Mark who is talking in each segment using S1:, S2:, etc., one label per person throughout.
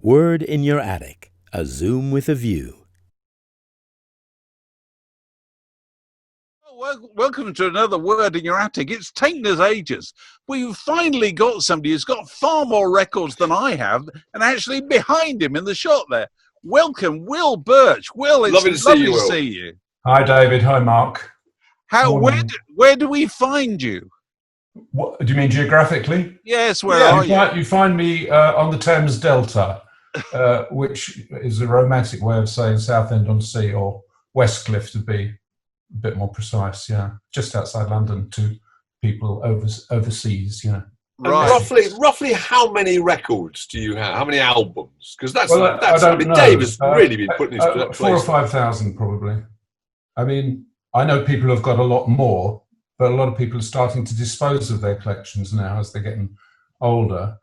S1: Word in Your Attic, a Zoom with a View.
S2: Welcome to another Word in Your Attic. It's taken us ages. We've finally got somebody who's got far more records than I have, and actually behind him in the shot there. Welcome, Will Birch. Will, it's lovely to see you.
S3: Hi, David. Hi, Mark.
S2: Where do we find you?
S3: What do you mean geographically?
S2: Yes, where are you?
S3: You find me on the Thames Delta, which is a romantic way of saying Southend-on-Sea, or Westcliff to be a bit more precise. Yeah, just outside London to people overseas. Yeah.
S4: Right. Roughly, how many records do you have? How many albums? Because Dave has really been putting his
S3: 4,000 or 5,000 probably. I mean, I know people have got a lot more, but a lot of people are starting to dispose of their collections now as they're getting older.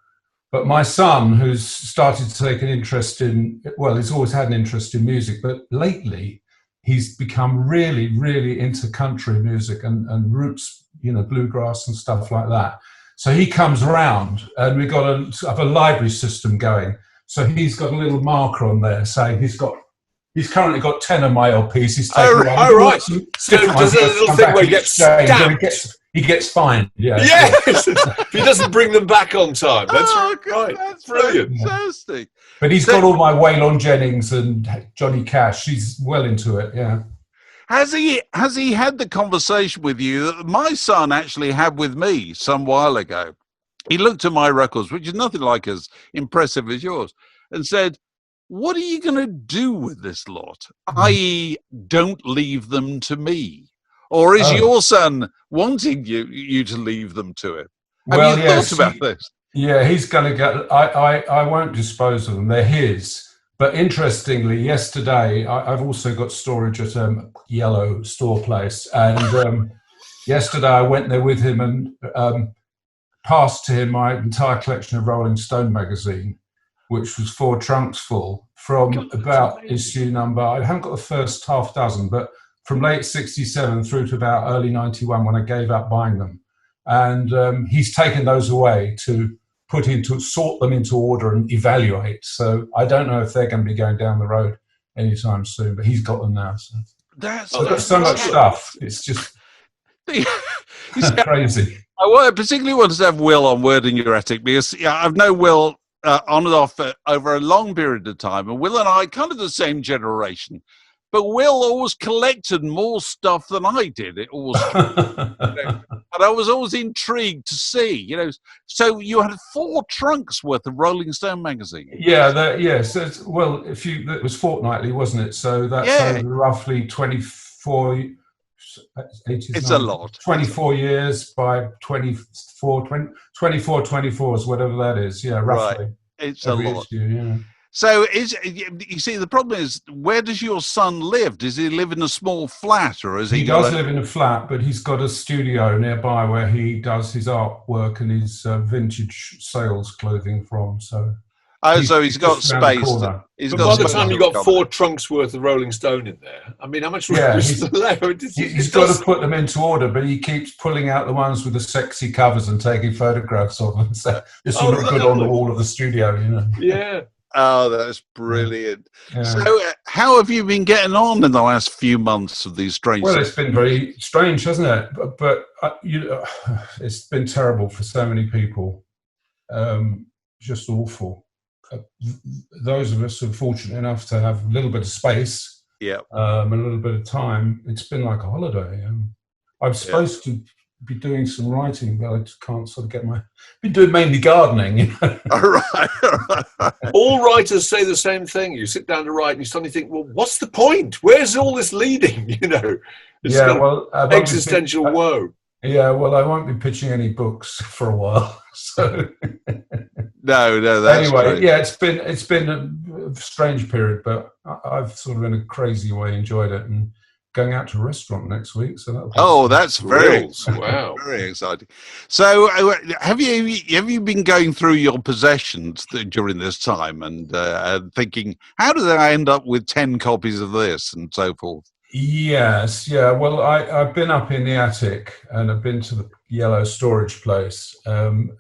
S3: But my son, who's started to take an interest in, well, he's always had an interest in music, but lately he's become really, really into country music and roots, bluegrass and stuff like that. So he comes around, and we've got a library system going. So he's got a little marker on there saying he's currently got 10 of my LPs. He's taken
S4: right. So does a little thing where he gets stamped?
S3: He gets fined. Yeah.
S4: Yes. If he doesn't bring them back on time. That's right. That's brilliant.
S2: Fantastic.
S3: But he's got all my Waylon Jennings and Johnny Cash. He's well into it. Yeah.
S2: Has he had the conversation with you that my son actually had with me some while ago? He looked at my records, which is nothing like as impressive as yours, and said, "What are you going to do with this lot? I.e., don't leave them to me." Or is your son wanting you to leave them to him? Have you thought about this?
S3: Yeah, he's going to get. I won't dispose of them. They're his. But interestingly, yesterday I've also got storage at Yellow Store Place, and yesterday I went there with him and passed to him my entire collection of Rolling Stone magazine, which was 4 trunks full from about issue number, I haven't got the first half dozen, but from late 67 through to about early 91 when I gave up buying them. And he's taken those away to sort them into order and evaluate. So I don't know if they're going to be going down the road anytime soon, but he's got them now. So. I've got so much stuff. It's just crazy.
S2: I particularly wanted to have Will on Word in Your Attic because I've known Will on and off over a long period of time, and Will and I kind of the same generation. But Will always collected more stuff than I did. It always, and I was always intrigued to see, So you had 4 trunks worth of Rolling Stone magazine.
S3: Yeah, yes. It was fortnightly, wasn't it? So that's roughly 24.
S2: It's a lot.
S3: 24 years by 24, 24s, whatever that is. Yeah, roughly.
S2: Right. It's a lot.
S3: Issue, yeah.
S2: So you see, the problem is, where does your son live? Does he live in a small flat, or is he?
S3: He does live in a flat, but he's got a studio nearby where he does his artwork and his vintage sales clothing from. So.
S2: So he's got space.
S4: By the time you got 4 trunks worth of Rolling Stone in there, I mean, how much room is there?
S3: He's got to put them into order, but he keeps pulling out the ones with the sexy covers and taking photographs of them. So this will look good on the wall of the studio,
S4: Yeah.
S2: Oh, that's brilliant. Yeah. So how have you been getting on in the last few months of these strange
S3: Well, it's been very strange, hasn't it? But it's been terrible for so many people. Just awful. Those of us who are fortunate enough to have a little bit of space and a little bit of time, it's been like a holiday. I'm supposed to be doing some writing, but I just can't sort of been doing mainly gardening.
S2: All right.
S4: All writers say the same thing. You sit down to write and you suddenly think, well, what's the point? Where's all this leading? It's existential woe.
S3: Yeah, well, I won't be pitching any books for a while. So
S2: no, that's
S3: anyway.
S2: true.
S3: Yeah, it's been a strange period, but I've sort of in a crazy way enjoyed it, and going out to a restaurant next week. So
S2: that's very very exciting. So have you been going through your possessions during this time and thinking, how did I end up with 10 copies of this and so forth?
S3: Yes, yeah. Well, I've been up in the attic and I've been to yellow storage place and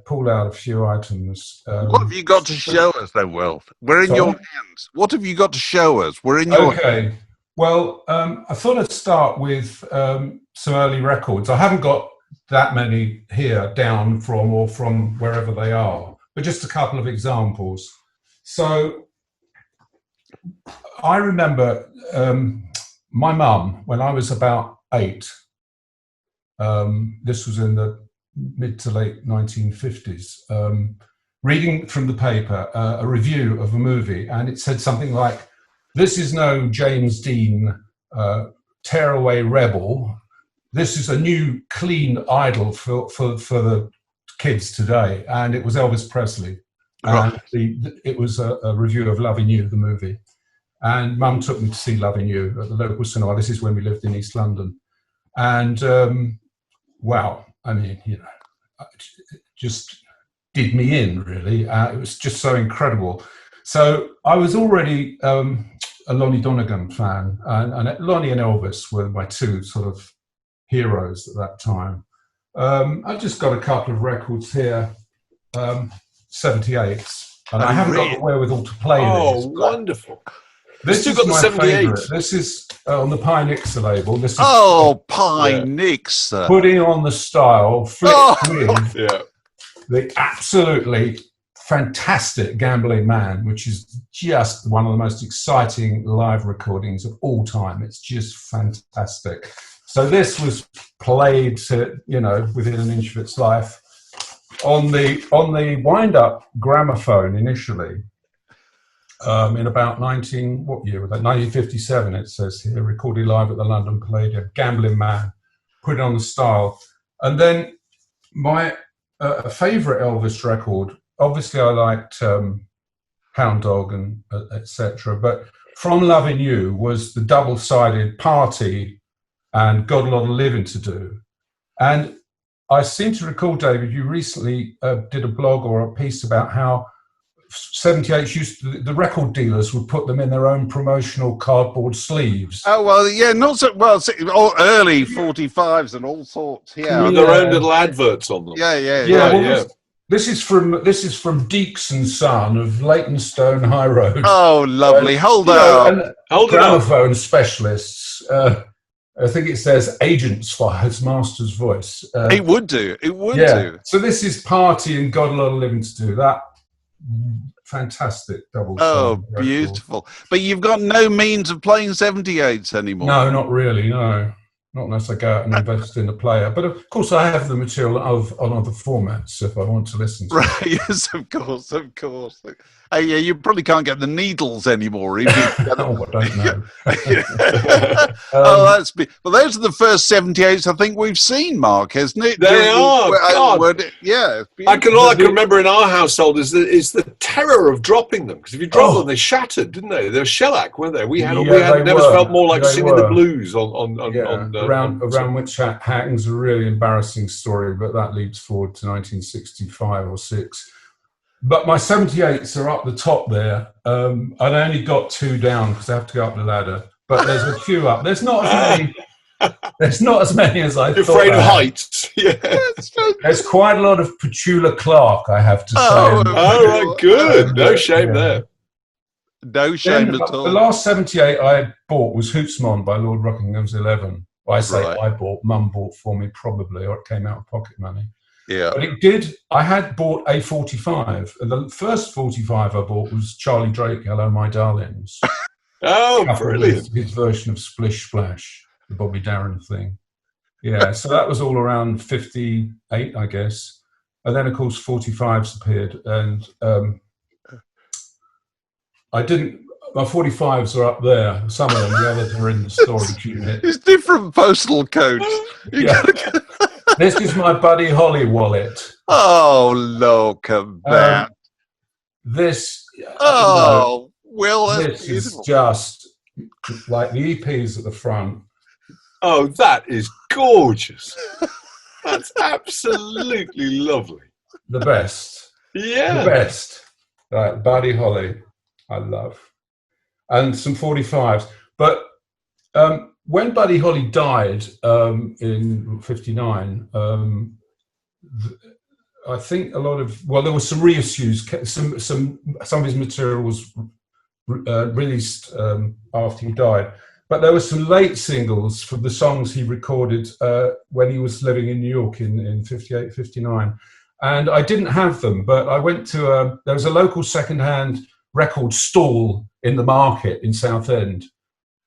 S3: pulled out a few items.
S2: What have you got to show us then, Will? We're in your hands. What have you got to show us? We're in your hands.
S3: Well, I thought I'd start with some early records. I haven't got that many here down from or from wherever they are, but just a couple of examples. So I remember my mum, when I was about 8, this was in the mid to late 1950s, reading from the paper a review of a movie, and it said something like, "This is no James Dean tearaway rebel. This is a new clean idol for the kids today." And it was Elvis Presley.
S2: Right.
S3: And it was a review of Loving You, the movie. And Mum took me to see Loving You at the local cinema. This is when we lived in East London. And wow, I mean, you know, it just did me in, really. It was just so incredible. So I was already a Lonnie Donegan fan, and Lonnie and Elvis were my two sort of heroes at that time. I've just got a couple of records here, 78s, and I haven't got the wherewithal to play these.
S4: Oh, wonderful.
S3: This is
S4: got the
S3: my
S4: 78.
S3: favourite. This is on the Pie Nixer label. This is
S2: Pie Nixer.
S3: Putting on the style, flipped with the absolutely fantastic Gambling Man, which is just one of the most exciting live recordings of all time. It's just fantastic. So this was played to, you know, within an inch of its life on the wind-up gramophone initially. In about 1957, it says here, recorded live at the London Palladium, Gambling Man, put it on the style. And then my favourite Elvis record, obviously I liked Hound Dog and etc., but from Loving You was the double-sided Party and Got a Lot of Living to Do. And I seem to recall, David, you recently did a blog or a piece about how 78 the record dealers would put them in their own promotional cardboard sleeves.
S2: Oh, well, yeah, not so well. All early 45s and all sorts. Yeah,
S4: with their own little adverts on them.
S2: Yeah.
S3: This is from Deeks and Son of Leytonstone High Road.
S2: Oh, lovely. Hold on.
S3: Gramophone specialists. I think it says agents for his master's voice.
S2: It would do. It would do.
S3: So this is Party and Got a Lot of Living to Do. That fantastic double.
S2: Oh, beautiful. But you've got no means of playing 78s anymore.
S3: No, not really, no. Not unless I go out and invest in a player. But of course I have the material on other formats if I want to listen to it.
S2: Right, yes, of course. Yeah, you probably can't get the needles anymore. Even
S3: I don't know.
S2: Well, those are the first 78s I think we've seen, Mark, hasn't it?
S4: They are.
S2: Yeah.
S4: I can remember in our household is the terror of dropping them, because if you drop them, they shattered, didn't they? They were shellac, weren't they? We had never felt more like singing the blues
S3: around which hangs a really embarrassing story, but that leads forward to 1965 or 6. But my 78s are up the top there. I'd only got 2 down because I have to go up the ladder. But there's a few up. There's not as many. There's not as many as I thought.
S4: You're afraid of heights. Yeah.
S3: There's quite a lot of Petula Clark, I have to say.
S4: Oh, right, good. No shame there.
S2: No shame at all.
S3: The last 78 I bought was Hootsmon by Lord Rockingham's 11. I bought, Mum bought for me probably, or it came out of pocket money.
S2: Yeah.
S3: But it did. I had bought a 45. And the first 45 I bought was Charlie Drake, Hello My Darlings.
S4: Oh, brilliant.
S3: His version of Splish Splash, the Bobby Darin thing. Yeah, so that was all around 58, I guess. And then, of course, 45s appeared. And my 45s are up there. Some of them, the others are in the storage unit.
S2: It's different postal codes.
S3: This is my Buddy Holly wallet.
S2: Oh, look at that.
S3: This
S2: is
S3: just like the EPs at the front.
S4: Oh, that is gorgeous. That's absolutely lovely.
S3: The best.
S4: Yeah.
S3: The best. Right, Buddy Holly, I love. And some 45s. But when Buddy Holly died in '59, I think there were some reissues. Some of his material was released after he died, but there were some late singles for the songs he recorded when he was living in New York in '58, '59. And I didn't have them, but I went to there was a local secondhand record stall in the market in Southend,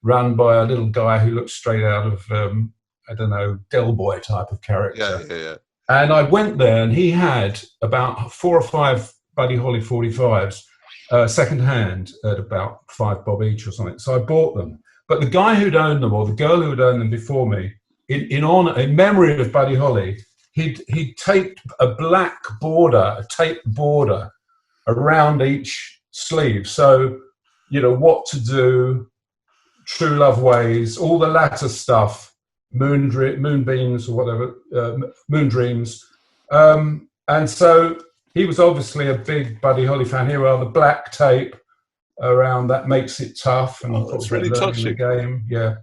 S3: run by a little guy who looked straight out of, I don't know, Del Boy type of character.
S2: Yeah.
S3: And I went there, and he had about 4 or 5 Buddy Holly 45s, second-hand, at about £5 each or something. So I bought them. But the guy who'd owned them, or the girl who'd owned them before me, in memory of Buddy Holly, he'd taped a black border, a taped border, around each sleeve. So, What to Do, True Love Ways, all the latter stuff, Moonbeams or whatever, Moon Dreams. And so he was obviously a big Buddy Holly fan. Here are the black tape around That Makes It Tough. And
S4: that's really touching.
S3: The game. Yeah.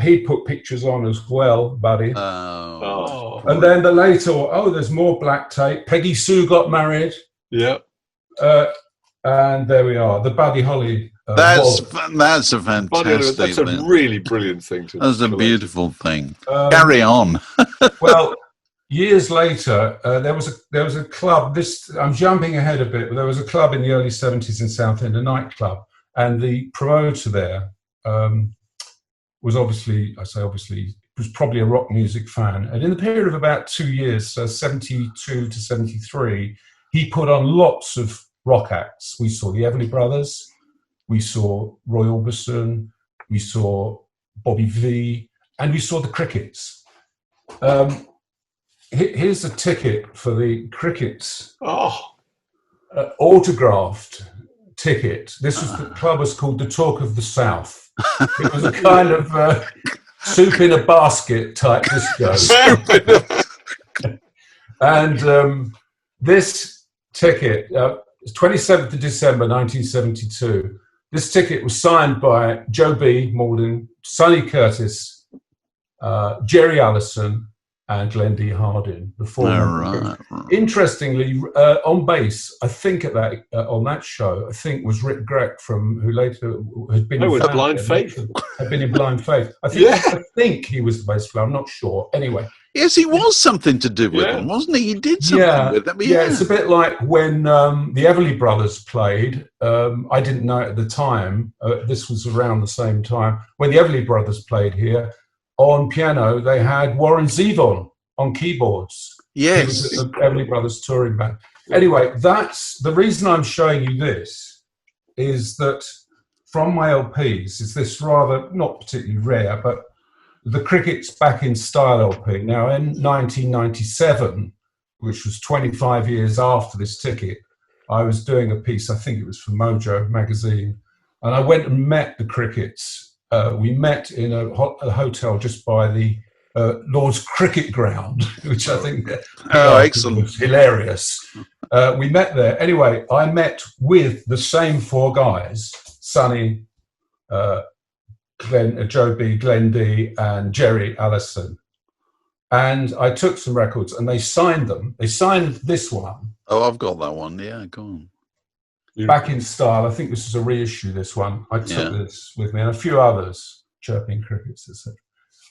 S3: He'd put pictures on as well, Buddy.
S2: Oh.
S3: And then the later, there's more black tape. Peggy Sue got married.
S4: Yeah.
S3: And there we are, the Buddy Holly.
S2: That's a fantastic.
S4: That's a really brilliant thing to.
S2: That's a beautiful thing. Carry on.
S3: Well, years later, there was a club. I'm jumping ahead a bit, but there was a club in the early '70s in Southend, a nightclub, and the promoter there was was probably a rock music fan. And in the period of about 2 years, so 72 to 73, he put on lots of rock acts. We saw the Everly Brothers, we saw Roy Orbison, we saw Bobby V, and we saw the Crickets. Here's a ticket for the Crickets. Autographed ticket. The club was called the Talk of the South. It was a kind of soup in a basket type disco. And this ticket, 27th of December 1972, this ticket was signed by Joe B. Malden, Sonny Curtis, Jerry Allison, and Glenn D. Hardin.
S2: Right.
S3: Interestingly, on bass, I think on that show, I think was Rick Greck who later had been in
S4: Blind Faith.
S3: Had been in Blind Faith. I think he was the bass player. I'm not sure. Anyway.
S2: Yes, he was something to do with them, wasn't he? He did something with them.
S3: Yeah, it's a bit like when the Everly Brothers played. I didn't know at the time. This was around the same time. When the Everly Brothers played here, on piano, they had Warren Zevon on keyboards.
S2: Yes.
S3: He was the Everly Brothers touring band. Anyway, that's the reason I'm showing you this, is that from my LPs is this rather, not particularly rare, but the Crickets Back in Style LP. Now, in 1997, which was 25 years after this ticket, I was doing a piece, I think it was for Mojo magazine, and I went and met the Crickets. We met in a hotel just by the Lord's Cricket Ground, which I think
S2: excellent.
S3: was hilarious. We met there. Anyway, I met with the same 4 guys, Sonny, Joe B, Glenn D, and Jerry Allison. And I took some records and they signed them. They signed this one.
S2: Oh, I've got that one. Yeah, go on.
S3: Back in Style. I think this is a reissue, this one. I took this with me and a few others, Chirping Crickets, etc.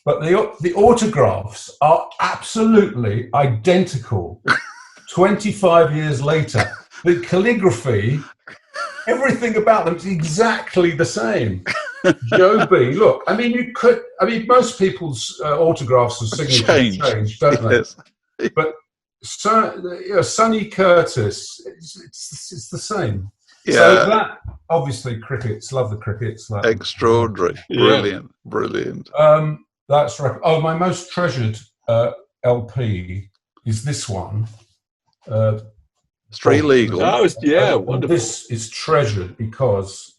S3: But the autographs are absolutely identical 25 years later. The calligraphy, everything about them is exactly the same. Joe B, look, most people's autographs and signatures change, don't they? But Sonny Curtis, it's the same.
S2: Yeah.
S3: So that, obviously, Crickets, love the Crickets.
S2: Extraordinary. Brilliant.
S3: That's right. Oh, my most treasured LP is this one.
S2: Street Legal.
S4: Wonderful.
S3: This is treasured because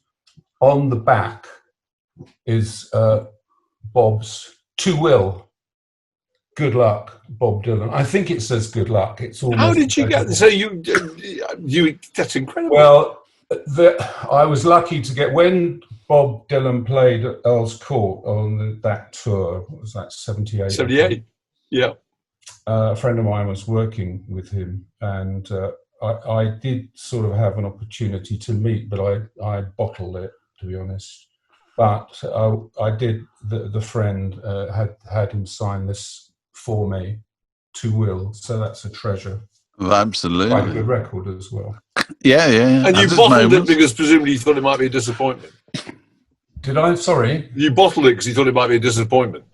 S3: on the back is Bob's To Will. Good luck, Bob Dylan. I think it says good luck. It's almost.
S4: How did you get? So you that's incredible.
S3: Well, I was lucky to get when Bob Dylan played at Earl's Court on that tour. What was that, 78?
S4: 78, yeah.
S3: A friend of mine was working with him, and I did sort of have an opportunity to meet, but I bottled it, to be honest. But I did, the friend had him sign this for me to Will, so that's a treasure.
S2: Well, absolutely.
S3: Quite a good record as well.
S2: Yeah.
S4: And you bottled it because presumably you thought it might be a disappointment.
S3: Did I? Sorry?
S4: You bottled it because you thought it might be a disappointment.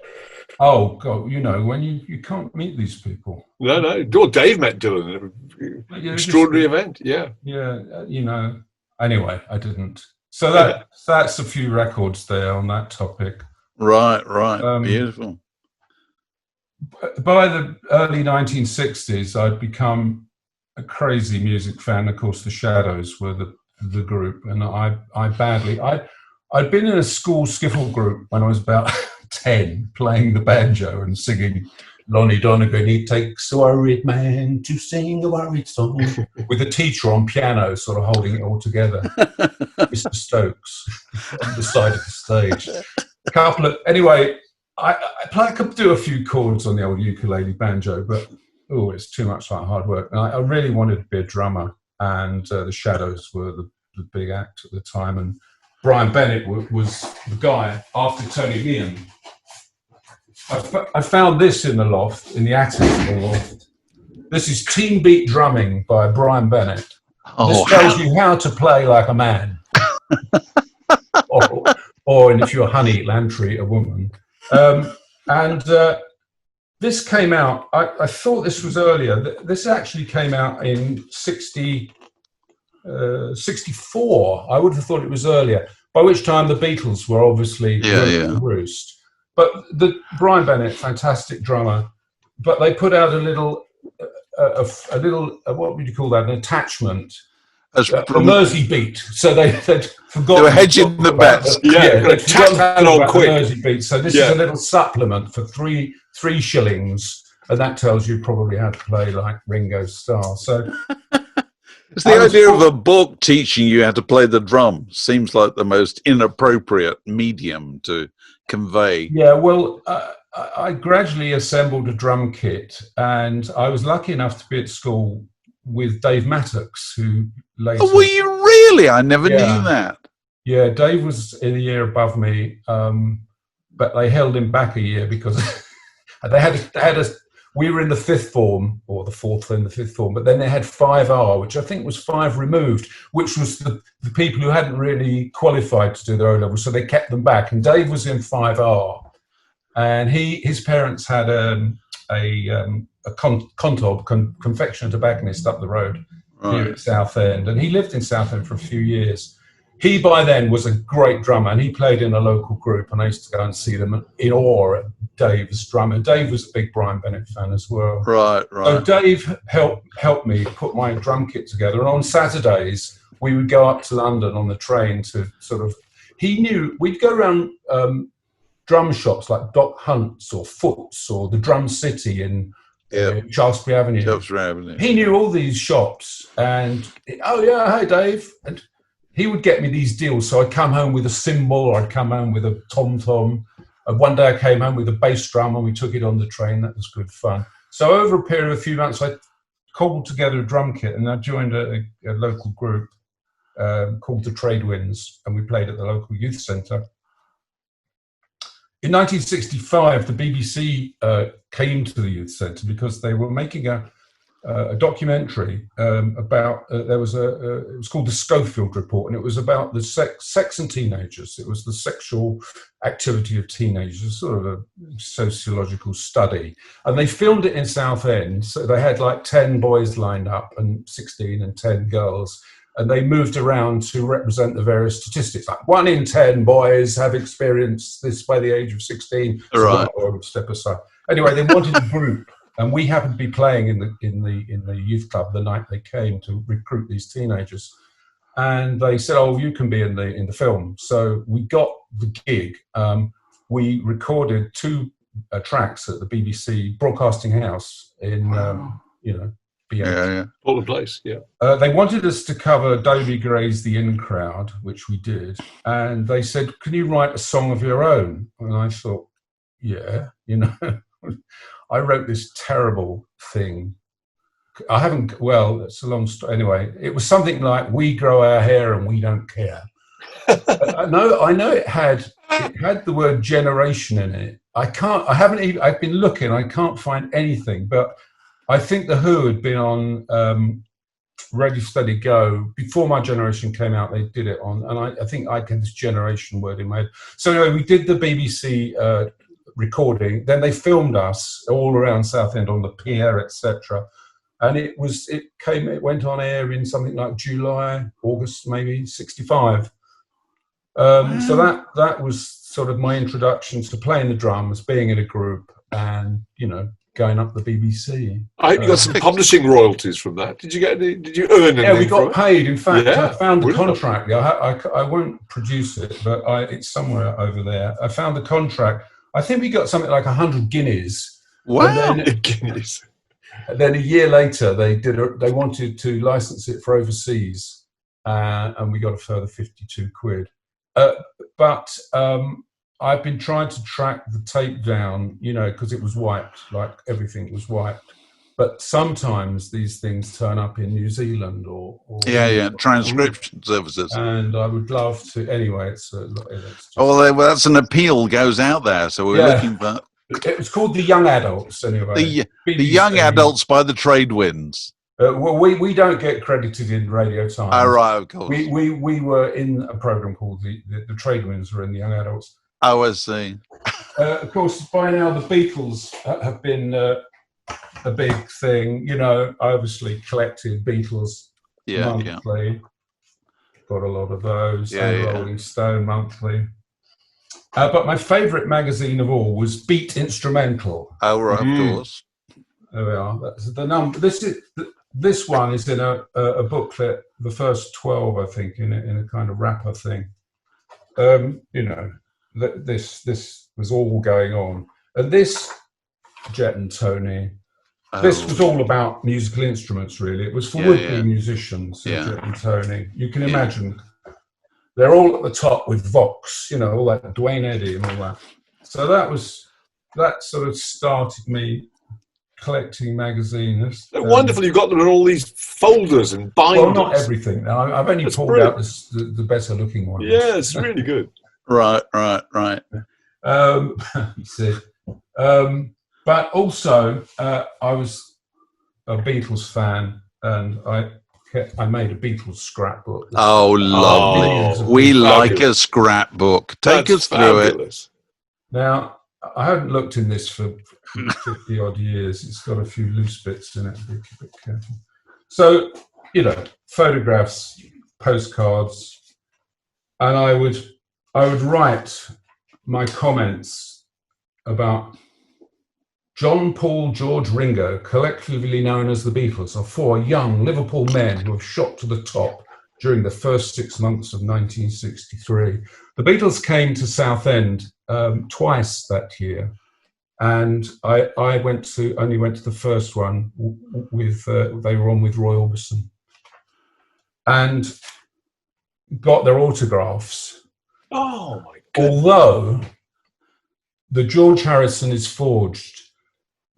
S3: Oh, God, when you can't meet these people.
S4: No. Well, Dave met Dylan. Extraordinary event, yeah.
S3: Yeah, anyway, I didn't. So that's a few records there on that topic.
S2: Right. Beautiful.
S3: By the early 1960s, I'd become a crazy music fan. Of course, the Shadows were the group, and I'd been in a school skiffle group when I was about 10, playing the banjo and singing Lonnie Donegan. He takes a worried man to sing a worried song, with a teacher on piano, sort of holding it all together. Mr. Stokes on the side of the stage. Anyway. I could do a few chords on the old ukulele banjo, but it's too much like hard work. And I really wanted to be a drummer, and the Shadows were the big act at the time. And Brian Bennett was the guy after Tony Meehan. I found this in the loft, in the attic of the loft. This is Team Beat Drumming by Brian Bennett. This tells you how to play like a man, or if you're Honey Lantry, a woman. This came out, I thought this was earlier. This actually came out in 64. I would have thought it was earlier, by which time the Beatles were obviously the roost. But Brian Bennett, fantastic drummer, but they put out a little, what would you call that, an attachment. A Mersey beat, so they'd forgotten.
S2: They were hedging the bets.
S3: They'd forgotten about the Mersey beat. So this is a little supplement for three shillings, and that tells you probably how to play like Ringo Starr. So
S2: it's the idea of a book teaching you how to play the drum seems like the most inappropriate medium to convey.
S3: Yeah, well, I gradually assembled a drum kit, and I was lucky enough to be at school with Dave Mattox, who later...
S2: Oh, were you really? I never knew that.
S3: Yeah, Dave was in a year above me, but they held him back a year because we were in the fifth form, or the fourth and the fifth form, but then they had 5R, which I think was 5 removed, which was the people who hadn't really qualified to do their O-level, so they kept them back. And Dave was in 5R, and his parents had a Contob, confectioner tobacconist up the road here at Southend, and he lived in Southend for a few years. He by then was a great drummer, and he played in a local group, and I used to go and see them in awe at Dave's drum. And Dave was a big Brian Bennett fan as well.
S2: Right.
S3: So Dave helped me put my drum kit together, and on Saturdays we would go up to London on the train to sort of. He knew we'd go around drum shops like Doc Hunt's or Foot's or the Drum City in Shaftesbury Avenue. He knew all these shops, and hey Dave, and he would get me these deals. So I'd come home with a cymbal, or I'd come home with a tom-tom. And one day I came home with a bass drum, and we took it on the train. That was good fun. So over a period of a few months, I cobbled together a drum kit, and I joined a local group called the Trade Winds, and we played at the local youth centre. In 1965, the BBC came to the youth centre because they were making a documentary about. It was called the Schofield Report, and it was about the sex and teenagers. It was the sexual activity of teenagers, sort of a sociological study. And they filmed it in Southend. So they had like 10 boys lined up, and 16 and 10 girls. And they moved around to represent the various statistics. Like 1 in 10 boys have experienced this by the age of 16.
S2: Right.
S3: So I would step aside. Anyway, they wanted a group, and we happened to be playing in the youth club the night they came to recruit these teenagers. And they said, "Oh, you can be in the film." So we got the gig. We recorded 2 tracks at the BBC Broadcasting House in
S4: All the place, yeah.
S3: They wanted us to cover Dobie Gray's The In Crowd, which we did, and they said, "Can you write a song of your own?" And I thought, yeah, I wrote this terrible thing. It's a long story. Anyway, it was something like, "We grow our hair and we don't care." No, I know it had the word generation in it. I've been looking, I can't find anything, but I think The Who had been on Ready Steady Go before my generation came out. They did it on, and I think I get this generation word in my head. So anyway, we did the BBC recording. Then they filmed us all around Southend on the pier, etc. And it went on air in something like July, August, maybe 65. So that was sort of my introduction to playing the drums, being in a group, and going up the BBC.
S4: I hope you got some publishing royalties from that. Did you earn anything?
S3: Yeah, we got paid. In fact, I found the contract. I won't produce it, but it's somewhere over there. I found the contract. I think we got something like 100 guineas.
S4: Wow, guineas.
S3: Then a year later, they wanted to license it for overseas, and we got a further 52 quid. But I've been trying to track the tape down, because it was wiped, like everything was wiped. But sometimes these things turn up in New Zealand or
S2: transcription services.
S3: And I would love to. Anyway, it's just,
S2: that's an appeal goes out there. So we're looking for.
S3: It was called The Young Adults, anyway.
S2: The Young Adults by the Trade Winds.
S3: We don't get credited in Radio Times.
S2: Oh, right, of course.
S3: We were in a program called the Trade Winds were in The Young Adults.
S2: Oh, I see.
S3: Of course, by now the Beatles have been a big thing. I obviously collected Beatles monthly. Yeah. Got a lot of those. Rolling Stone monthly. But my favourite magazine of all was Beat Instrumental.
S2: Oh, right, of course.
S3: There we are. That's the number. This one is in a booklet, the first 12, I think, in a kind of wrapper thing. This was all going on. And this, Jet and Tony, this was all about musical instruments, really. It was for would-be musicians, Jet and Tony. You can imagine they're all at the top with Vox, all that Dwayne Eddy and all that. So that sort of started me collecting magazines.
S4: Wonderful, you've got them in all these folders and binders.
S3: Well, not everything. I've only pulled out the better looking ones.
S4: Yeah, it's really good.
S2: Right.
S3: You see. But also, I was a Beatles fan, and I made a Beatles scrapbook.
S2: Oh, lovely. We like a scrapbook. Take us through it.
S3: Now, I haven't looked in this for 50 odd years. It's got a few loose bits in it. Be a bit careful. So, photographs, postcards, and I would write my comments about John, Paul, George, Ringo, collectively known as the Beatles, are four young Liverpool men who have shot to the top during the first 6 months of 1963. The Beatles came to Southend twice that year, and I only went to the first one with they were on with Roy Orbison, and got their autographs.
S4: Oh my God!
S3: Although the George Harrison is forged.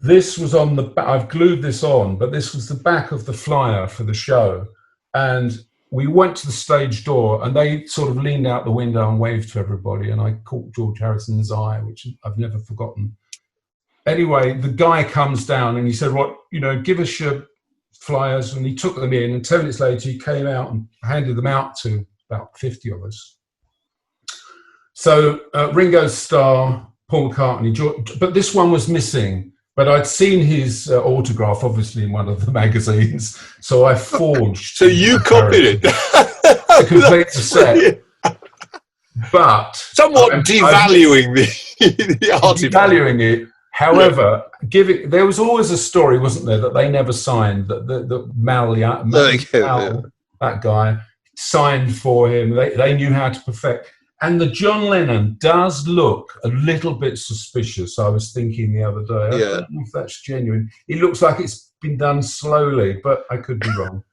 S3: This was on the back. I've glued this on, but this was the back of the flyer for the show. And we went to the stage door, and they sort of leaned out the window and waved to everybody. And I caught George Harrison's eye, which I've never forgotten. Anyway, the guy comes down and he said, give us your flyers. And he took them in. And 10 minutes later, he came out and handed them out to about 50 of us. So Ringo Starr, Paul McCartney, George, but this one was missing. But I'd seen his autograph, obviously, in one of the magazines, so I forged.
S4: So you copied it?
S3: To complete the set. But
S4: somewhat devaluing the artifact.
S3: Devaluing it. However, there was always a story, wasn't there, that they never signed, that Mal, that guy, signed for him. They knew how to perfect. And the John Lennon does look a little bit suspicious. I was thinking the other day, I don't know if that's genuine. It looks like it's been done slowly, but I could be wrong.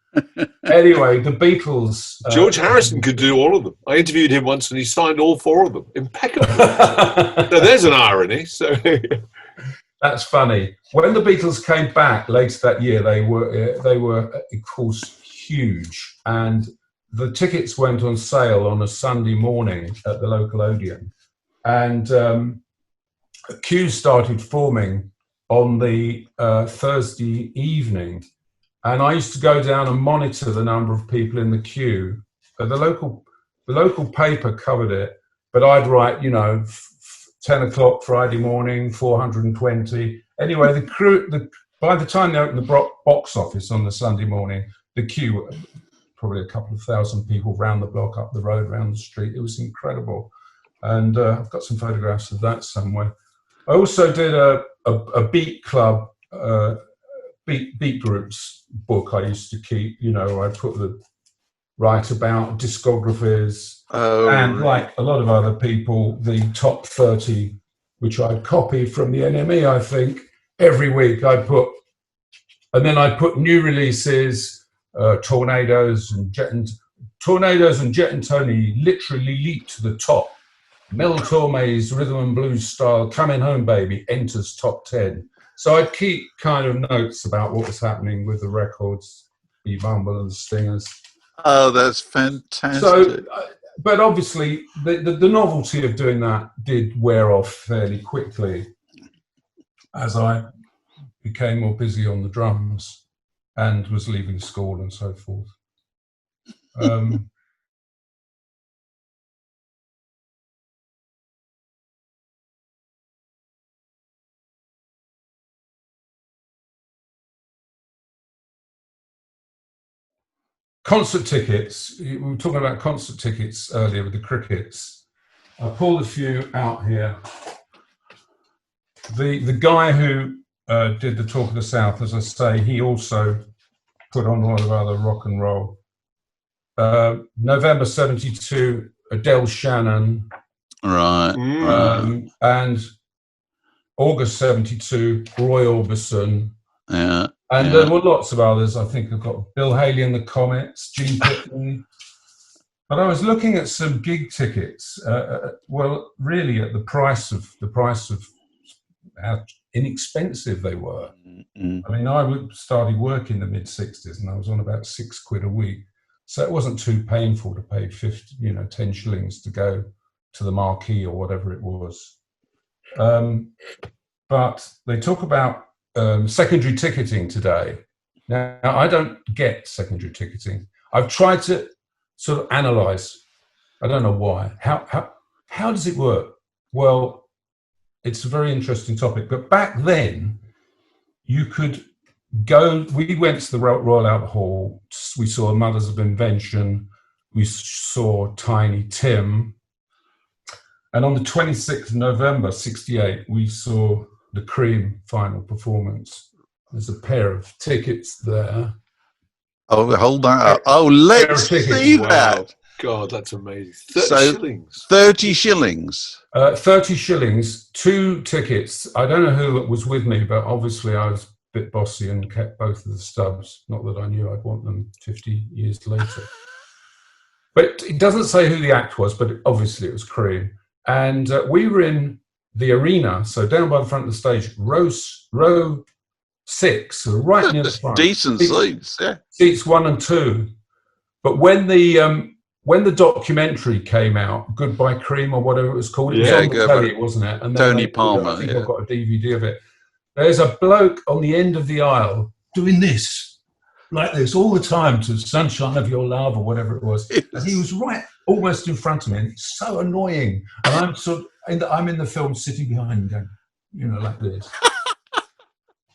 S3: Anyway, the Beatles.
S4: George Harrison could do all of them. I interviewed him once, and he signed all 4 of them impeccably. So there's an irony. So
S3: that's funny. When the Beatles came back later that year, they were of course huge, and the tickets went on sale on a Sunday morning at the local Odeon, and queues started forming on the Thursday evening. And I used to go down and monitor the number of people in the queue. The local paper covered it, but I'd write, 10 o'clock Friday morning, 420. Anyway, by the time they opened the box office on the Sunday morning, the queue, probably a couple of thousand people round the block, up the road, round the street. It was incredible. And I've got some photographs of that somewhere. I also did a beat club, beat groups book I used to keep. I write about discographies, and like a lot of other people, the top 30, which I copy from the NME, I think, every week I put new releases, Tornadoes and Jet and Tony literally leaped to the top. Mel Torme's Rhythm and Blues style, Coming Home Baby, enters top 10. So I'd keep kind of notes about what was happening with the records, the Bumble and the Stingers.
S2: Oh, that's fantastic.
S3: So, but obviously the novelty of doing that did wear off fairly quickly as I became more busy on the drums and was leaving school and so forth. Concert tickets. We were talking about concert tickets earlier with the Crickets. I pulled a few out here. The guy who did the Talk of the South, as I say, he also put on a lot of other rock and roll. November 72, Adele Shannon.
S2: Right.
S3: And August 72, Roy Orbison.
S2: Yeah.
S3: And there were lots of others. I think I've got Bill Haley and the Comets, Gene Pitney. But I was looking at some gig tickets. Well, really, at the price of how inexpensive they were.
S2: Mm-hmm.
S3: I mean, I started work in the mid '60s, and I was on about £6 a week, so it wasn't too painful to pay 10 shillings to go to the Marquee or whatever it was. But they talk about secondary ticketing today. Now, I don't get secondary ticketing. I've tried to sort of analyse. I don't know why. How does it work? Well, it's a very interesting topic. But back then, you could go. We went to the Royal Albert Hall. We saw Mothers of Invention. We saw Tiny Tim. And on the 26th of November, '68, we saw the Cream final performance. There's a pair of tickets there.
S2: Oh, hold that up. Oh, let's see that.
S4: Wow. God, that's amazing. 30 shillings.
S2: 30 shillings.
S3: 30 shillings, 2 tickets. I don't know who was with me, but obviously I was a bit bossy and kept both of the stubs. Not that I knew I'd want them 50 years later. But it doesn't say who the act was, but obviously it was Cream. And we were in the arena, so down by the front of the stage, row 6, so right near the front.
S2: Decent seats, yeah.
S3: Seats 1 and 2. But when the documentary came out, Goodbye Cream or whatever it was called, it was on the telly, wasn't it? And
S2: Tony Palmer.
S3: I think I've got a DVD of it. There's a bloke on the end of the aisle doing this, like this, all the time to Sunshine of Your Love or whatever it was.
S2: Yes.
S3: And he was right almost in front of me, and it's so annoying. And I'm in the film sitting behind him going, like this.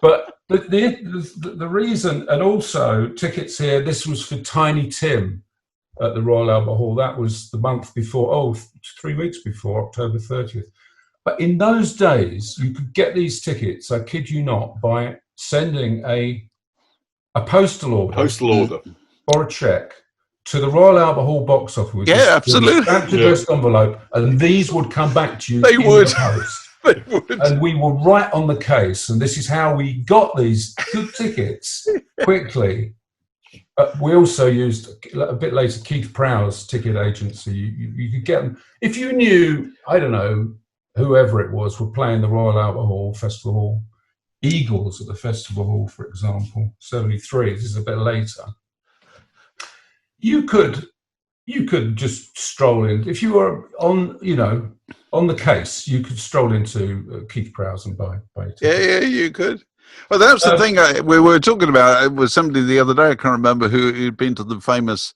S3: But the reason, and also tickets here, this was for Tiny Tim at the Royal Albert Hall. That was the month before, 3 weeks before, October 30th. But in those days, you could get these tickets, I kid you not, by sending a postal order.
S4: Postal order.
S3: Or a cheque to the Royal Albert Hall box office.
S2: Yeah, absolutely.
S3: Stamped addressed envelope, and these would come back to you.
S2: They would.
S3: The post.
S2: They would.
S3: And we were right on the case, and this is how we got these good tickets quickly. We also used a bit later Keith Prowse ticket agency. You could get them if you knew. I don't know, whoever it was were playing the Royal Albert Hall Festival Hall. Eagles at the Festival Hall, for example, 73. This is a bit later. You could just stroll in if you were on the case. You could stroll into Keith Prowse and buy tickets.
S2: Yeah, you could. Well, that's the thing we were talking about. It was somebody the other day, I can't remember, who'd been to the famous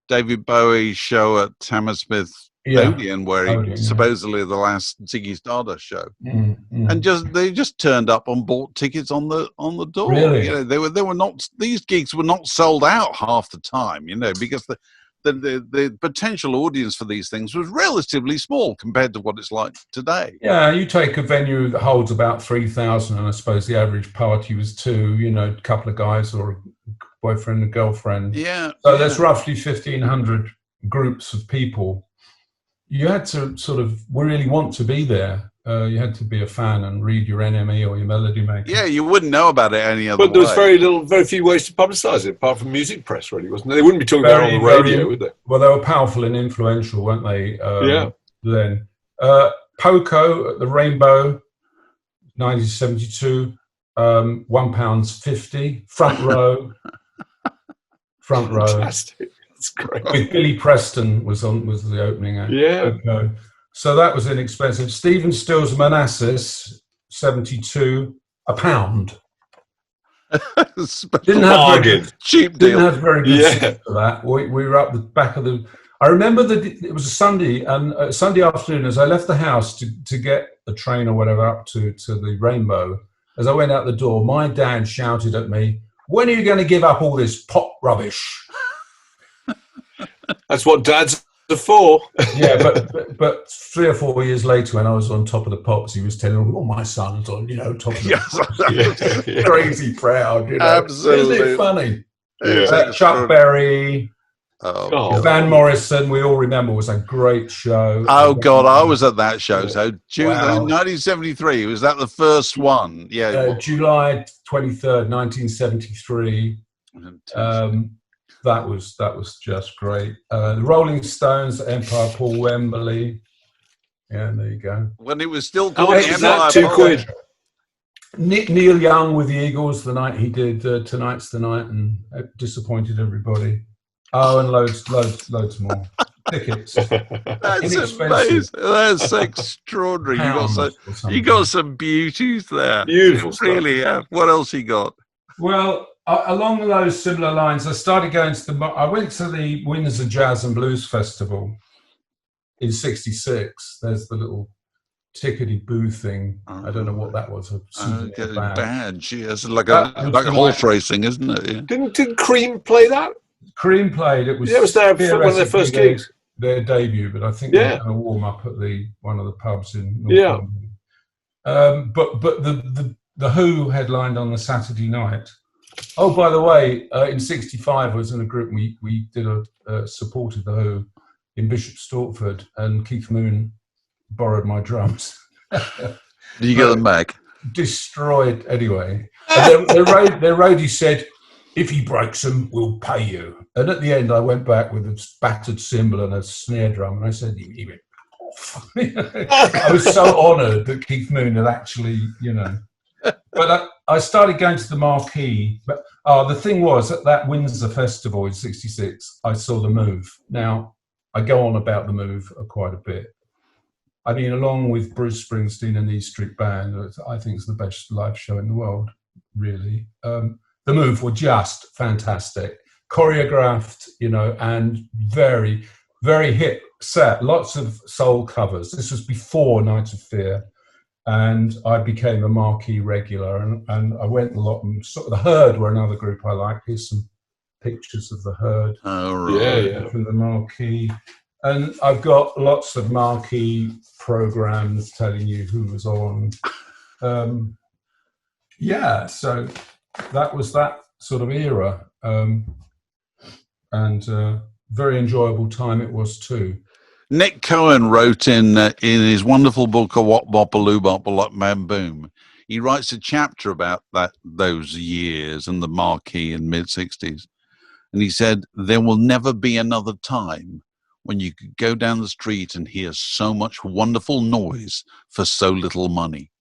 S2: David Bowie show at Hammersmith Odeon, where supposedly the last Ziggy Stardust show, and they just turned up and bought tickets on the door.
S3: Really?
S2: They were not. These gigs were not sold out half the time, because the potential audience for these things was relatively small compared to what it's like today.
S3: Yeah, you take a venue that holds about 3,000, and I suppose the average party was 2, a couple of guys or a boyfriend and girlfriend.
S2: Yeah.
S3: So there's roughly 1,500 groups of people. You had to sort of really want to be there. You had to be a fan and read your NME or your Melody Maker.
S2: Yeah, you wouldn't know about it any other way.
S4: But there was very few ways to publicise it, apart from music press, really, wasn't there? They wouldn't be talking about it on the radio, would they?
S3: Well, they were powerful and influential, weren't they? Then. Poco at the Rainbow, 1972, £1.50, front row.
S4: Fantastic. That's great.
S3: With Billy Preston was the opening act.
S4: Yeah.
S3: Poco. So that was inexpensive. Stephen Still's Manassas, 72, £1.
S2: Cheap deal.
S3: Didn't have very good seats for that. We were up the back of the. I remember that it was a Sunday, and Sunday afternoon, as I left the house to get a train or whatever up to the Rainbow, as I went out the door, my dad shouted at me, "When are you going to give up all this pop rubbish?"
S4: That's what dads are for.
S3: Yeah, but 3 or 4 years later, when I was on Top of the Pops, he was telling me, "Oh, my son's on, Top of the Pops." Crazy proud,
S2: Absolutely.
S3: Isn't it funny?
S2: Yeah.
S3: Chuck Berry, Van Morrison, we all remember, was a great show.
S2: Oh God, I was at that show. So June 1973, was that the first one? Yeah,
S3: July 23rd, 1973. That was just great. The Rolling Stones, Empire, Paul Wembley. Yeah, there you go.
S2: When it was still called
S4: Empire. £2.
S3: Neil Young with the Eagles, the night he did Tonight's the Night, and disappointed everybody. Oh, and loads more tickets.
S2: That's amazing. That's extraordinary. You got some beauties there.
S4: Beautiful
S2: stuff. Really have. What else you got?
S3: Well, along those similar lines, I went to the Windsor Jazz and Blues Festival in '66. There's the little tickety-boo thing. I don't know what that was.
S2: A badge. Yes, like a horse racing, isn't it? Yeah.
S4: Didn't Cream play that?
S3: Cream played. It was
S4: there for one of their first gigs.
S3: Their debut, but I think they were going to warm up at one of the pubs in North London. But the Who headlined on the Saturday night. Oh, by the way, in '65 I was in a group. We did supported the Who in Bishop Stortford, and Keith Moon borrowed my drums.
S2: Did you get them back?
S3: Destroyed anyway. And their roadie said, "If he breaks them, we'll pay you." And at the end, I went back with a battered cymbal and a snare drum, and I said, "He went off." I was so honoured that Keith Moon had actually, But I started going to the Marquee. But the thing was, at that Windsor Festival in '66, I saw The Move. Now, I go on about The Move quite a bit. I mean, along with Bruce Springsteen and the E Street Band, I think it's the best live show in the world, really. The Move were just fantastic, choreographed, and very, very hip set. Lots of soul covers. This was before Night of Fear, and I became a Marquee regular, and I went a lot. And the Herd were another group I liked. Here's some pictures of the Herd.
S2: Oh, right.
S3: From the Marquee. And I've got lots of Marquee programs telling you who was on. So that was that sort of era. And very enjoyable time it was too.
S2: Nick Cohen wrote in his wonderful book, A Wop Bop a Loo Bop a Lot Man Boom. He writes a chapter about those years and the Marquee in mid-60s. And he said, there will never be another time when you could go down the street and hear so much wonderful noise for so little money.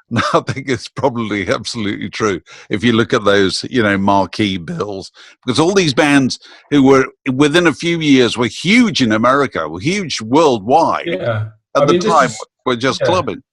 S2: Now, I think it's probably absolutely true if you look at those, Marquee bills, because all these bands who were within a few years were huge in America, were huge worldwide.
S3: Yeah.
S2: At the time, were just clubbing.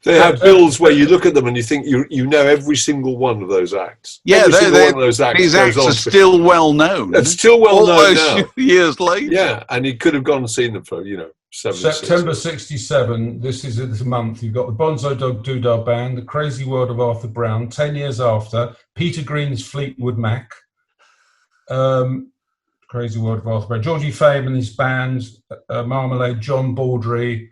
S4: They have bills where you look at them and you think you know every single one of those acts.
S2: Yeah, these acts are still well known.
S4: It's still well known now.
S2: Years later.
S4: Yeah, and you could have gone and seen them for,
S3: September 67, this is this month, you've got the Bonzo Dog Doodah Band, The Crazy World of Arthur Brown, 10 years after, Peter Green's Fleetwood Mac, Crazy World of Arthur Brown, Georgie Fame and his band, Marmalade, John Baldry,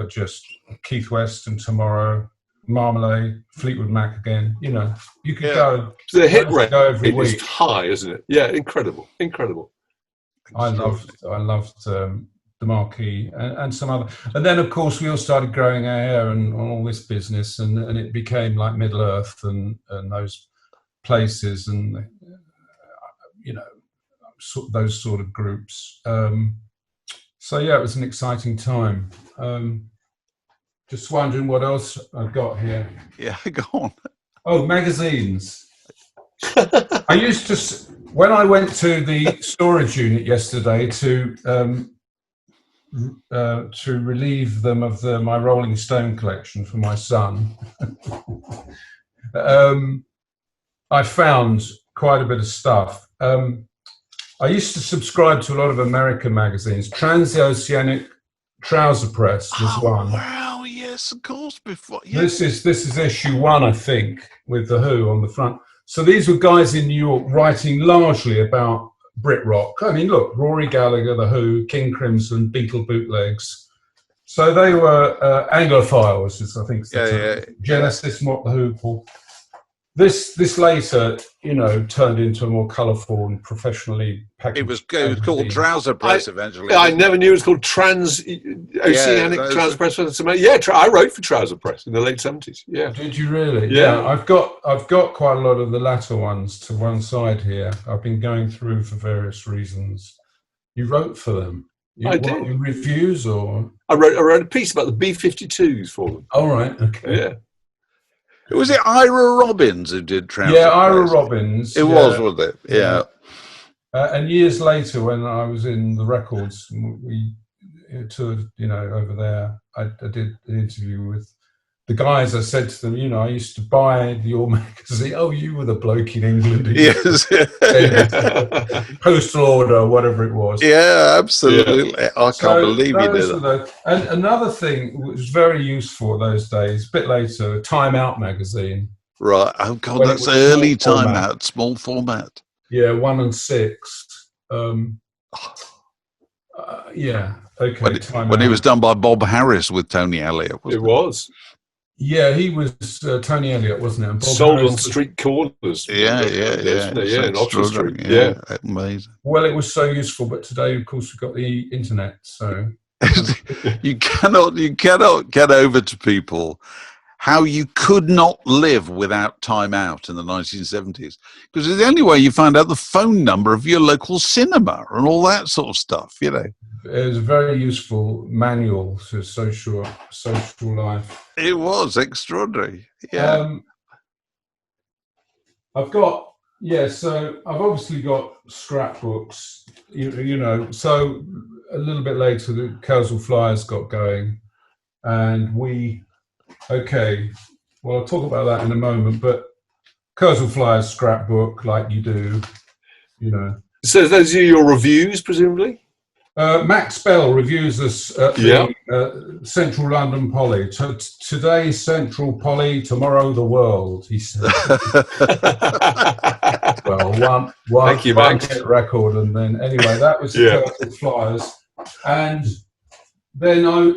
S3: just Keith West and Tomorrow, Marmalade, Fleetwood Mac again. You could go.
S4: The hit rate
S3: every week.
S4: Is high, isn't it? Yeah, incredible.
S3: I loved the Marquee and some other. And then, of course, we all started growing our hair and all this business, and it became like Middle Earth and those places and those sort of groups. So yeah, it was an exciting time. Just wondering what else I've got here.
S2: Yeah, go on.
S3: Oh, magazines. I used to, when I went to the storage unit yesterday to relieve them of my Rolling Stone collection for my son, I found quite a bit of stuff. I used to subscribe to a lot of American magazines. Transoceanic Trouser Press was one.
S2: Wow, yes, of course. Before
S3: this is issue 1, I think, with The Who on the front. So these were guys in New York writing largely about Brit rock. I mean, look, Rory Gallagher, The Who, King Crimson, Beatle bootlegs. So they were Anglophiles, as I think. Genesis, What The Who, Paul. This later, turned into a more colourful and professionally packaged.
S2: It was called Trouser Press eventually.
S4: I never knew it was called Transoceanic Trouser Press. Yeah, I wrote for Trouser Press in the late 70s. Yeah.
S3: Did you really?
S4: Yeah.
S3: I've got quite a lot of the latter ones to one side here. I've been going through for various reasons. You wrote for them.
S4: I did.
S3: Reviews or?
S4: I wrote a piece about the B-52s for them.
S3: Oh, right. Okay.
S4: Yeah.
S2: Was it Ira Robbins who did Trouser
S3: Yeah,
S2: Press?
S3: Ira Robbins.
S2: It was, wasn't it? Yeah.
S3: And years later, when I was in the records, we toured, over there. I did an interview with the guys. I said to them, I used to buy your magazine. Oh, you were the bloke in England.
S2: Yes.
S3: Postal order, whatever it was.
S2: Yeah, absolutely. Yeah. I can't believe you did that.
S3: And another thing which was very useful those days, a bit later, Time Out magazine.
S2: Right. Oh, God, that's early Time Out, small format.
S3: Yeah, 1 and 6. Yeah. Okay.
S2: When it was done by Bob Harris with Tony Elliott.
S4: It was.
S3: Yeah, he was Tony Elliott, wasn't it? And Bob
S4: sold
S3: Harris
S4: on street corners.
S2: Yeah,
S4: in Oxford Street.
S2: Yeah, amazing.
S3: Well, it was so useful, but today, of course, we've got the internet. So
S2: you cannot get over to people how you could not live without Time Out in the 1970s, because it's the only way you find out the phone number of your local cinema and all that sort of stuff.
S3: It was a very useful manual to social life.
S2: It was extraordinary. Yeah.
S3: So I've obviously got scrapbooks, so a little bit later the Kursaal Flyers got going, and I'll talk about that in a moment, but Kursaal Flyers scrapbook, like you do,
S4: So those are your reviews, presumably?
S3: Max Bell reviews us at the Central London Poly. Today, Central Poly, tomorrow, the world, he said. Well, one hit record, and then, anyway, that was the Kursaal Flyers. And then I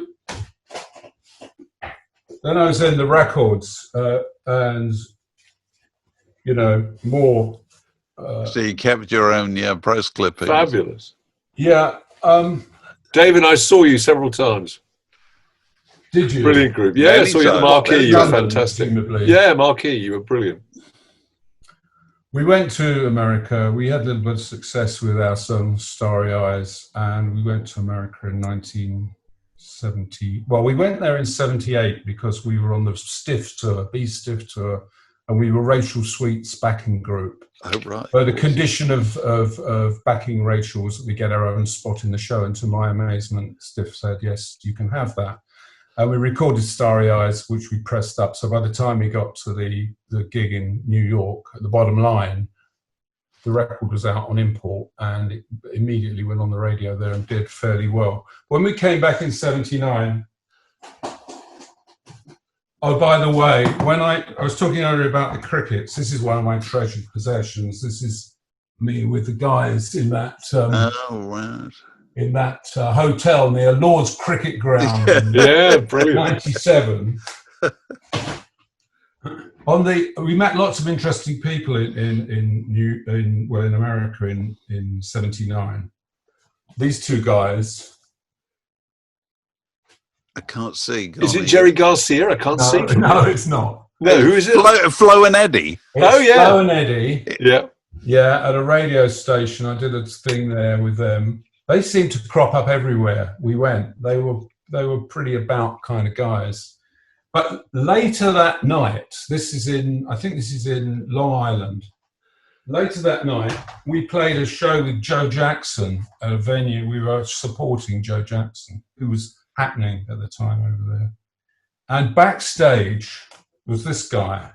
S3: was in the records, and, more
S2: So you kept your own press clippings.
S4: Fabulous.
S3: Yeah.
S4: David, I saw you several times.
S3: Did you?
S4: Brilliant group. Yeah, I saw you at the Marquee. You were fantastic.
S3: Presumably.
S4: Yeah, Marquee. You were brilliant.
S3: We went to America. We had a little bit of success with our song Starry Eyes, and we went to America in 1970. Well, we went there in 78 because we were on the Stiff tour, B-Stiff tour, and we were Rachel Sweet's backing group.
S2: Oh, right.
S3: But the condition of backing Rachel was that we get our own spot in the show, and to my amazement, Stiff said, yes, you can have that. And we recorded Starry Eyes, which we pressed up. So by the time we got to the gig in New York, at the bottom line, the record was out on import, and it immediately went on the radio there and did fairly well. When we came back in 79, oh, by the way, when I was talking earlier about the crickets, this is one of my treasured possessions. This is me with the guys in that...
S2: right.
S3: In that hotel near Lord's Cricket Ground.
S4: Yeah, brilliant.
S3: 97. We met lots of interesting people in America in 79. These two guys.
S2: I can't see.
S4: Is it Jerry Garcia? I can't see.
S3: No, it's not.
S4: No, who is it?
S2: Flo and Eddie.
S3: It's Flo and Eddie.
S4: Yeah.
S3: Yeah, at a radio station. I did a thing there with them. They seemed to crop up everywhere we went. They were pretty about kind of guys. But later that night, I think this is in Long Island. Later that night, we played a show with Joe Jackson at a venue. We were supporting Joe Jackson, who was happening at the time over there. And backstage was this guy.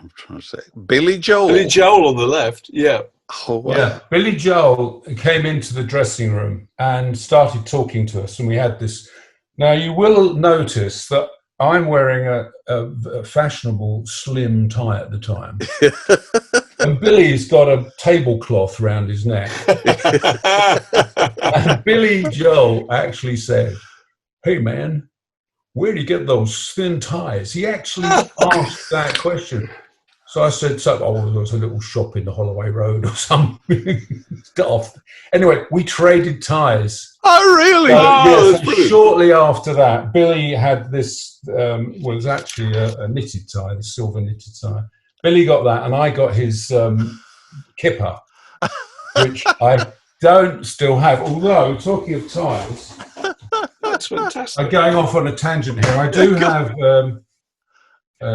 S2: I'm trying to say Billy Joel.
S4: Billy Joel on the left, yeah.
S2: Oh, wow.
S3: Yeah, Billy Joel came into the dressing room and started talking to us, and we had this. Now, you will notice that I'm wearing a fashionable slim tie at the time, and Billy's got a tablecloth around his neck. And Billy Joel actually said, "Hey, man, where do you get those thin ties?" He actually asked that question. So I said, there was a little shop in the Holloway Road or something. Stuff. Anyway, we traded ties.
S2: Oh, really?
S3: So shortly after that, Billy had this, was actually a knitted tie, the silver knitted tie. Billy got that, and I got his kipper, which I don't still have. Although, talking of ties,
S4: that's fantastic.
S3: I'm going off on a tangent here. I do have...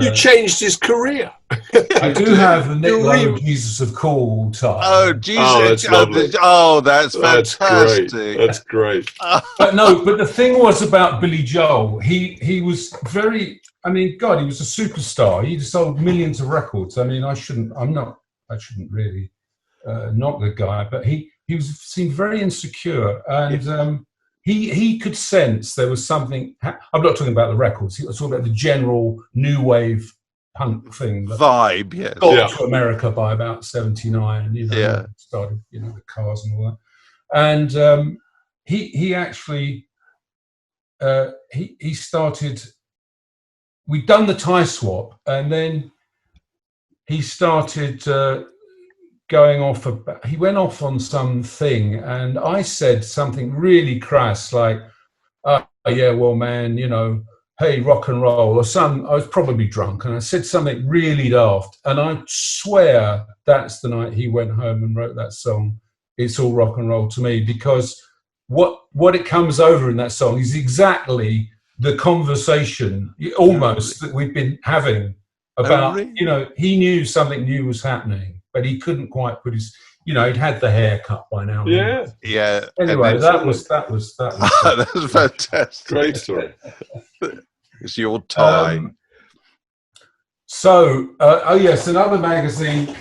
S4: you changed his career.
S3: I do have the Nick Lowe Jesus of Cool tie.
S2: Oh, Jesus.
S4: Oh, that's lovely.
S2: Oh, that's fantastic.
S4: Great. That's great.
S3: But the thing was about Billy Joel, he was very, I mean, God, he was a superstar. He sold millions of records. I mean, I shouldn't really knock the guy, but he seemed very insecure, and he could sense there was something. I'm not talking about the records. He was talking about the general new wave punk thing.
S2: Vibe, yes.
S3: Got to America by about 79. Started, the cars and all that. And he actually he started. We'd done the tie swap, and then he started going off. He went off on something, and I said something really crass, like, "Oh, yeah, well, man, hey, rock and roll," or I was probably drunk, and I said something really daft, and I swear that's the night he went home and wrote that song, "It's All Rock and Roll to Me," because what it comes over in that song is exactly the conversation almost that we've been having about, he knew something new was happening, but he couldn't quite put his, he'd had the haircut by now.
S2: Yeah.
S3: Anyway, that was
S2: that was fantastic.
S4: Great story.
S2: It's your tie.
S3: Yes, another magazine,